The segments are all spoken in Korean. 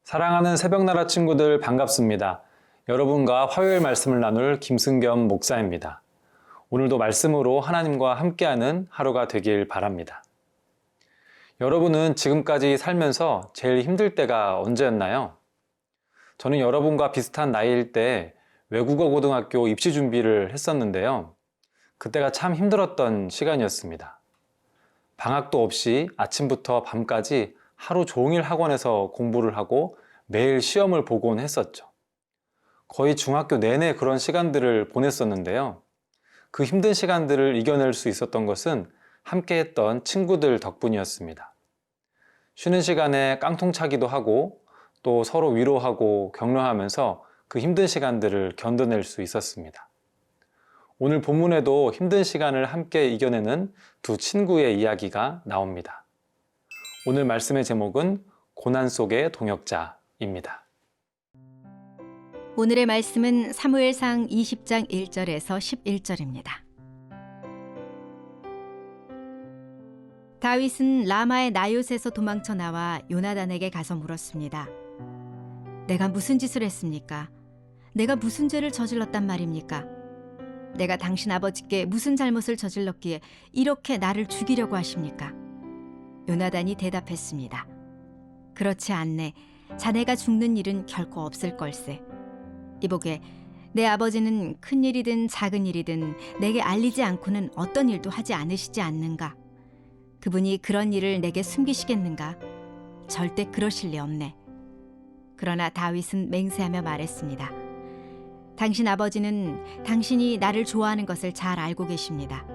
사랑하는 새벽나라 친구들 반갑습니다. 여러분과 화요일 말씀을 나눌 김승겸 목사입니다. 오늘도 말씀으로 하나님과 함께하는 하루가 되길 바랍니다. 여러분은 지금까지 살면서 제일 힘들 때가 언제였나요? 저는 여러분과 비슷한 나이일 때 외국어 고등학교 입시 준비를 했었는데요. 그때가 참 힘들었던 시간이었습니다. 방학도 없이 아침부터 밤까지 하루 종일 학원에서 공부를 하고 매일 시험을 보곤 했었죠. 거의 중학교 내내 그런 시간들을 보냈었는데요. 그 힘든 시간들을 이겨낼 수 있었던 것은 함께 했던 친구들 덕분이었습니다. 쉬는 시간에 깡통차기도 하고 또 서로 위로하고 격려하면서 그 힘든 시간들을 견뎌낼 수 있었습니다. 오늘 본문에도 힘든 시간을 함께 이겨내는 두 친구의 이야기가 나옵니다. 오늘 말씀의 제목은 고난 속의 동역자입니다. 오늘의 말씀은 사무엘상 20장 1절에서 11절입니다. 다윗은 라마의 나요스에서 도망쳐 나와 요나단에게 가서 물었습니다. 내가 무슨 짓을 했습니까? 내가 무슨 죄를 저질렀단 말입니까? 내가 당신 아버지께 무슨 잘못을 저질렀기에 이렇게 나를 죽이려고 하십니까? 요나단이 대답했습니다. 그렇지 않네. 자네가 죽는 일은 결코 없을 걸세. 이보게, 내 아버지는 큰 일이든 작은 일이든 내게 알리지 않고는 어떤 일도 하지 않으시지 않는가? 그분이 그런 일을 내게 숨기시겠는가? 절대 그러실 리 없네. 그러나 다윗은 맹세하며 말했습니다. 당신 아버지는 당신이 나를 좋아하는 것을 잘 알고 계십니다.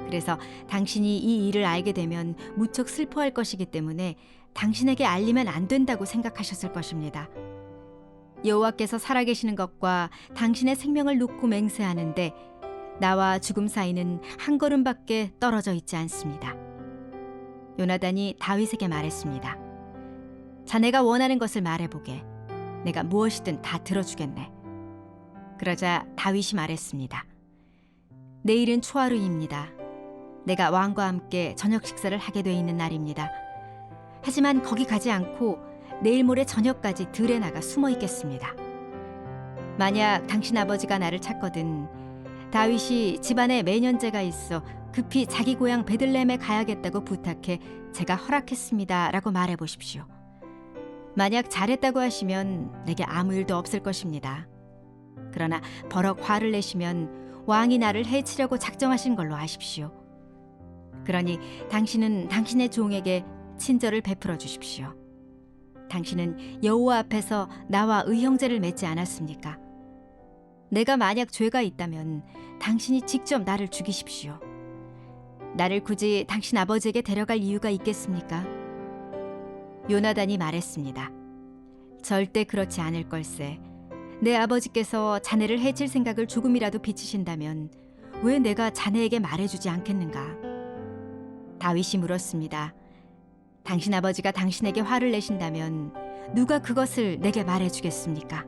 그래서 당신이 이 일을 알게 되면 무척 슬퍼할 것이기 때문에 당신에게 알리면 안 된다고 생각하셨을 것입니다. 여호와께서 살아계시는 것과 당신의 생명을 놓고 맹세하는데 나와 죽음 사이는 한 걸음밖에 떨어져 있지 않습니다. 요나단이 다윗에게 말했습니다. 자네가 원하는 것을 말해보게. 내가 무엇이든 다 들어주겠네. 그러자 다윗이 말했습니다. 내일은 초하루입니다. 내가 왕과 함께 저녁 식사를 하게 돼 있는 날입니다. 하지만 거기 가지 않고 내일 모레 저녁까지 들에 나가 숨어 있겠습니다. 만약 당신 아버지가 나를 찾거든 다윗이 집안에 매년제가 있어 급히 자기 고향 베들레헴에 가야겠다고 부탁해 제가 허락했습니다 라고 말해보십시오. 만약 잘했다고 하시면 내게 아무 일도 없을 것입니다. 그러나 버럭 화를 내시면 왕이 나를 해치려고 작정하신 걸로 아십시오. 그러니 당신은 당신의 종에게 친절을 베풀어 주십시오. 당신은 여호와 앞에서 나와 의형제를 맺지 않았습니까? 내가 만약 죄가 있다면 당신이 직접 나를 죽이십시오. 나를 굳이 당신 아버지에게 데려갈 이유가 있겠습니까? 요나단이 말했습니다. 절대 그렇지 않을 걸세. 내 아버지께서 자네를 해칠 생각을 조금이라도 비치신다면 왜 내가 자네에게 말해주지 않겠는가? 다윗이 물었습니다. 당신 아버지가 당신에게 화를 내신다면 누가 그것을 내게 말해주겠습니까?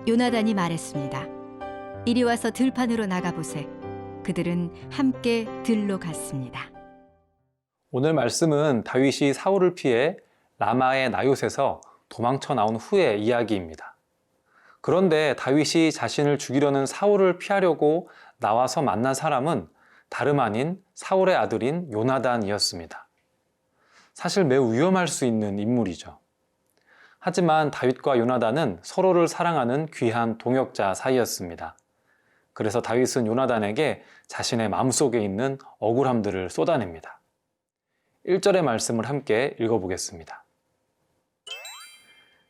요나단이 말했습니다. 이리 와서 들판으로 나가보세. 그들은 함께 들로 갔습니다. 오늘 말씀은 다윗이 사울을 피해 라마의 나요스에서 도망쳐 나온 후의 이야기입니다. 그런데 다윗이 자신을 죽이려는 사울을 피하려고 나와서 만난 사람은 다름 아닌 사울의 아들인 요나단이었습니다. 사실 매우 위험할 수 있는 인물이죠. 하지만 다윗과 요나단은 서로를 사랑하는 귀한 동역자 사이였습니다. 그래서 다윗은 요나단에게 자신의 마음속에 있는 억울함들을 쏟아냅니다. 1절의 말씀을 함께 읽어보겠습니다.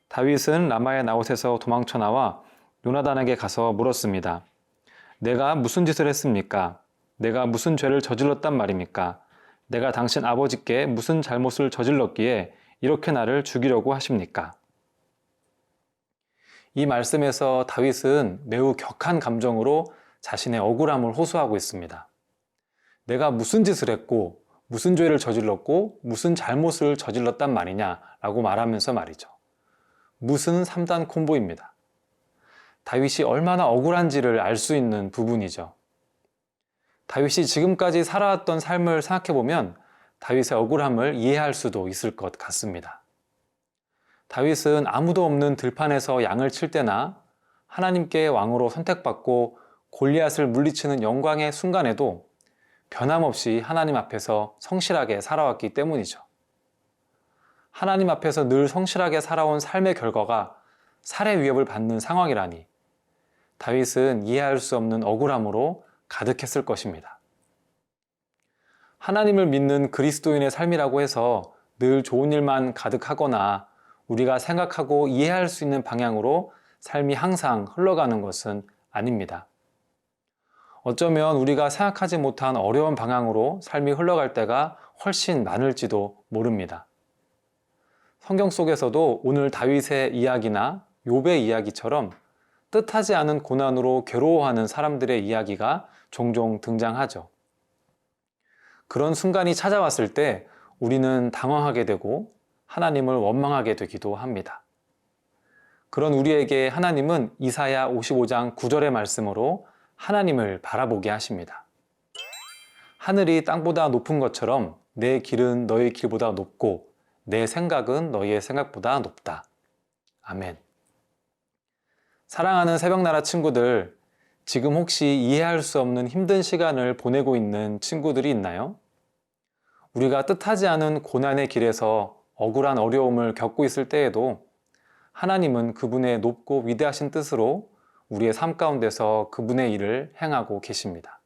다윗은 라마의 나옷에서 도망쳐 나와 요나단에게 가서 물었습니다. 내가 무슨 짓을 했습니까? 내가 무슨 죄를 저질렀단 말입니까? 내가 당신 아버지께 무슨 잘못을 저질렀기에 이렇게 나를 죽이려고 하십니까? 이 말씀에서 다윗은 매우 격한 감정으로 자신의 억울함을 호소하고 있습니다. 내가 무슨 짓을 했고 무슨 죄를 저질렀고 무슨 잘못을 저질렀단 말이냐라고 말하면서 말이죠. 무슨 3단 콤보입니다. 다윗이 얼마나 억울한지를 알 수 있는 부분이죠. 다윗이 지금까지 살아왔던 삶을 생각해보면 다윗의 억울함을 이해할 수도 있을 것 같습니다. 다윗은 아무도 없는 들판에서 양을 칠 때나 하나님께 왕으로 선택받고 골리앗을 물리치는 영광의 순간에도 변함없이 하나님 앞에서 성실하게 살아왔기 때문이죠. 하나님 앞에서 늘 성실하게 살아온 삶의 결과가 살해 위협을 받는 상황이라니 다윗은 이해할 수 없는 억울함으로 가득했을 것입니다. 하나님을 믿는 그리스도인의 삶이라고 해서 늘 좋은 일만 가득하거나 우리가 생각하고 이해할 수 있는 방향으로 삶이 항상 흘러가는 것은 아닙니다. 어쩌면 우리가 생각하지 못한 어려운 방향으로 삶이 흘러갈 때가 훨씬 많을지도 모릅니다. 성경 속에서도 오늘 다윗의 이야기나 욥의 이야기처럼 뜻하지 않은 고난으로 괴로워하는 사람들의 이야기가 종종 등장하죠. 그런 순간이 찾아왔을 때 우리는 당황하게 되고 하나님을 원망하게 되기도 합니다. 그런 우리에게 하나님은 이사야 55장 9절의 말씀으로 하나님을 바라보게 하십니다. 하늘이 땅보다 높은 것처럼 내 길은 너희 길보다 높고 내 생각은 너희의 생각보다 높다. 아멘. 사랑하는 새벽나라 친구들, 지금 혹시 이해할 수 없는 힘든 시간을 보내고 있는 친구들이 있나요? 우리가 뜻하지 않은 고난의 길에서 억울한 어려움을 겪고 있을 때에도 하나님은 그분의 높고 위대하신 뜻으로 우리의 삶 가운데서 그분의 일을 행하고 계십니다.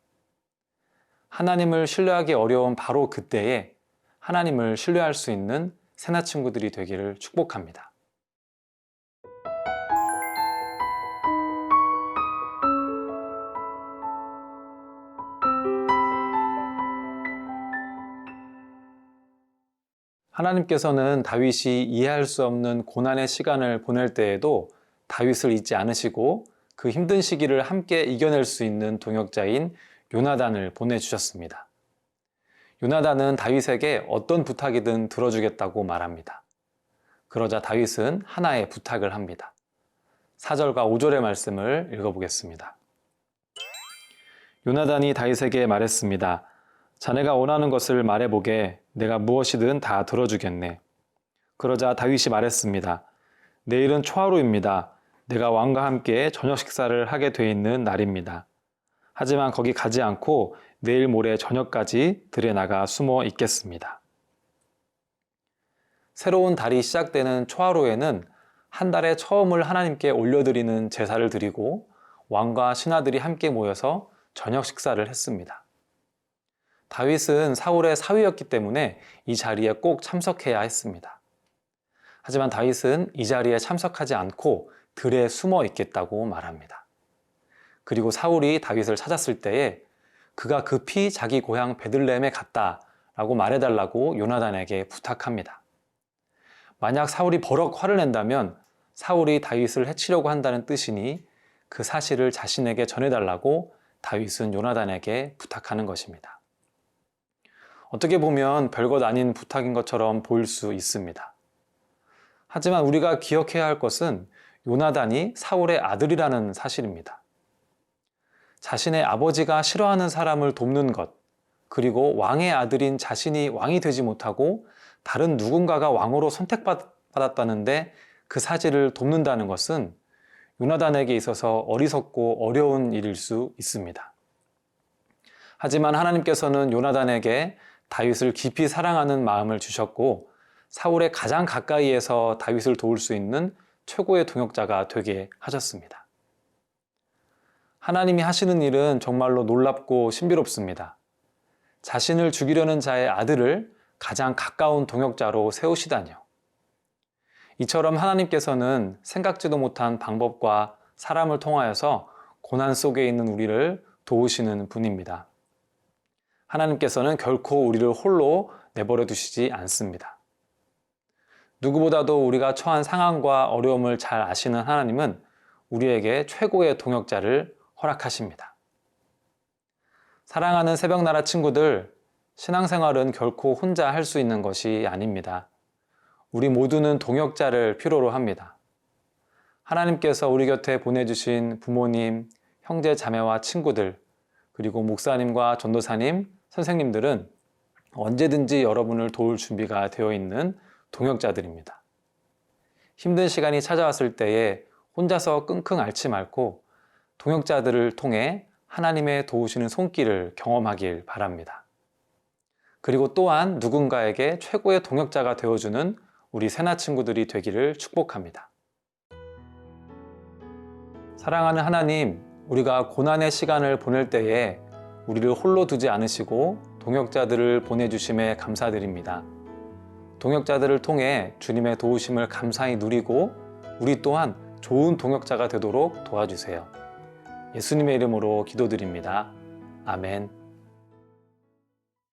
하나님을 신뢰하기 어려운 바로 그때에 하나님을 신뢰할 수 있는 새나 친구들이 되기를 축복합니다. 하나님께서는 다윗이 이해할 수 없는 고난의 시간을 보낼 때에도 다윗을 잊지 않으시고 그 힘든 시기를 함께 이겨낼 수 있는 동역자인 요나단을 보내주셨습니다. 요나단은 다윗에게 어떤 부탁이든 들어주겠다고 말합니다. 그러자 다윗은 하나의 부탁을 합니다. 4절과 5절의 말씀을 읽어보겠습니다. 요나단이 다윗에게 말했습니다. 자네가 원하는 것을 말해보게. 내가 무엇이든 다 들어주겠네. 그러자 다윗이 말했습니다. 내일은 초하루입니다. 내가 왕과 함께 저녁 식사를 하게 돼 있는 날입니다. 하지만 거기 가지 않고 내일 모레 저녁까지 들에 나가 숨어 있겠습니다. 새로운 달이 시작되는 초하루에는 한 달에 처음을 하나님께 올려드리는 제사를 드리고 왕과 신하들이 함께 모여서 저녁 식사를 했습니다. 다윗은 사울의 사위였기 때문에 이 자리에 꼭 참석해야 했습니다. 하지만 다윗은 이 자리에 참석하지 않고 들에 숨어 있겠다고 말합니다. 그리고 사울이 다윗을 찾았을 때에 그가 급히 자기 고향 베들레헴에 갔다라고 말해달라고 요나단에게 부탁합니다. 만약 사울이 버럭 화를 낸다면 사울이 다윗을 해치려고 한다는 뜻이니 그 사실을 자신에게 전해달라고 다윗은 요나단에게 부탁하는 것입니다. 어떻게 보면 별것 아닌 부탁인 것처럼 보일 수 있습니다. 하지만 우리가 기억해야 할 것은 요나단이 사울의 아들이라는 사실입니다. 자신의 아버지가 싫어하는 사람을 돕는 것, 그리고 왕의 아들인 자신이 왕이 되지 못하고 다른 누군가가 왕으로 선택받았다는데 그 사실을 돕는다는 것은 요나단에게 있어서 어리석고 어려운 일일 수 있습니다. 하지만 하나님께서는 요나단에게 다윗을 깊이 사랑하는 마음을 주셨고 사울의 가장 가까이에서 다윗을 도울 수 있는 최고의 동역자가 되게 하셨습니다. 하나님이 하시는 일은 정말로 놀랍고 신비롭습니다. 자신을 죽이려는 자의 아들을 가장 가까운 동역자로 세우시다니요. 이처럼 하나님께서는 생각지도 못한 방법과 사람을 통하여서 고난 속에 있는 우리를 도우시는 분입니다. 하나님께서는 결코 우리를 홀로 내버려 두시지 않습니다. 누구보다도 우리가 처한 상황과 어려움을 잘 아시는 하나님은 우리에게 최고의 동역자를 허락하십니다. 사랑하는 새벽나라 친구들, 신앙생활은 결코 혼자 할 수 있는 것이 아닙니다. 우리 모두는 동역자를 필요로 합니다. 하나님께서 우리 곁에 보내주신 부모님, 형제, 자매와 친구들, 그리고 목사님과 전도사님, 선생님들은 언제든지 여러분을 도울 준비가 되어 있는 동역자들입니다. 힘든 시간이 찾아왔을 때에 혼자서 끙끙 앓지 말고 동역자들을 통해 하나님의 도우시는 손길을 경험하길 바랍니다. 그리고 또한 누군가에게 최고의 동역자가 되어주는 우리 세나 친구들이 되기를 축복합니다. 사랑하는 하나님, 우리가 고난의 시간을 보낼 때에 우리를 홀로 두지 않으시고 동역자들을 보내주심에 감사드립니다. 동역자들을 통해 주님의 도우심을 감사히 누리고 우리 또한 좋은 동역자가 되도록 도와주세요. 예수님의 이름으로 기도드립니다. 아멘.